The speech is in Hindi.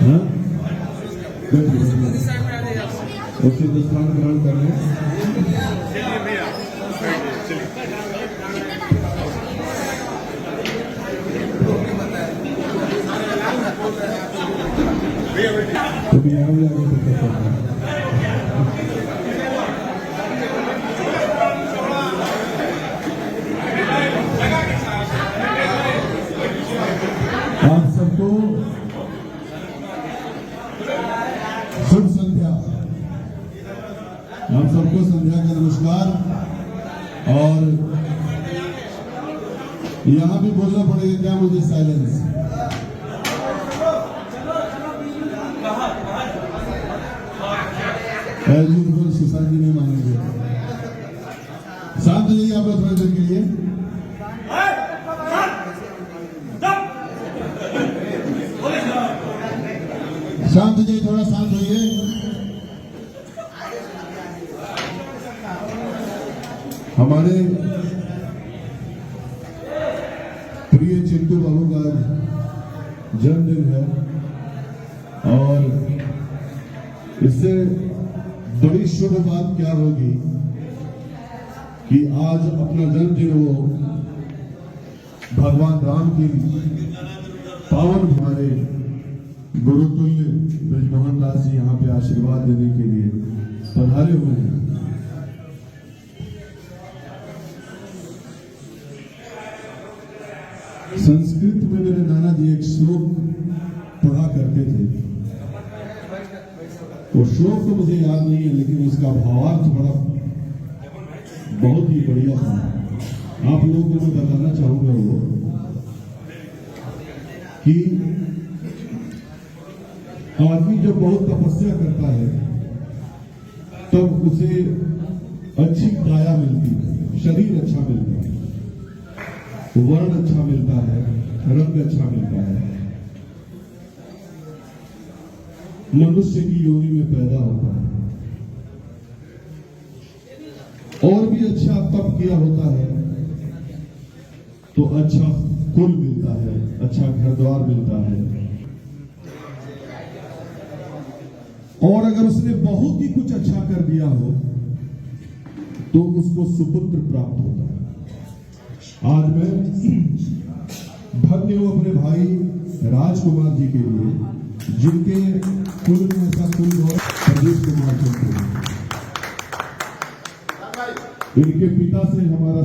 हाँ ओके, तो स्थान ग्रहण कर लें। तो भी आगे आप सबको शुभ संध्या। आप सबको संध्या का नमस्कार। और यहां भी बोलना पड़ेगा क्या मुझे? साइलेंस। सुशांत जी नहीं मानेंगे। शांत जाइए आप लोग थोड़ी देर के लिए। शांत जाइए, थोड़ा शांत होइए। हमारे प्रिय चिंटू बाबू का जन्मदिन है और इससे बड़ी शुभ बात क्या होगी कि आज अपना जन्मदिन वो भगवान राम की पावन हमारे गुरुतुल्य ब्रजमोहन दास जी यहाँ पे आशीर्वाद देने के लिए पधारे हुए हैं। संस्कृत में मेरे नाना जी एक श्लोक पढ़ा करते थे। वो श्लोक तो मुझे याद नहीं है, लेकिन उसका भावार्थ बहुत ही बढ़िया था। आप लोगों को मैं बताना चाहूंगा वो कि आदमी जब बहुत तपस्या करता है तब उसे अच्छी काया मिलती है, शरीर अच्छा मिलता है, वर्ण अच्छा मिलता है, रंग अच्छा मिलता है, मनुष्य की योनि में पैदा होता है और भी अच्छा तप किया होता है तो अच्छा कुल मिलता है, अच्छा घर द्वार मिलता है। और अगर उसने बहुत ही कुछ अच्छा कर दिया हो तो उसको सुपुत्र प्राप्त होता है। आज मैं धन्य हूं अपने भाई राजकुमार जी के लिए, जिनके कुल में ऐसा कुल प्रदीप कुमार चौधरी, इनके पिता से हमारा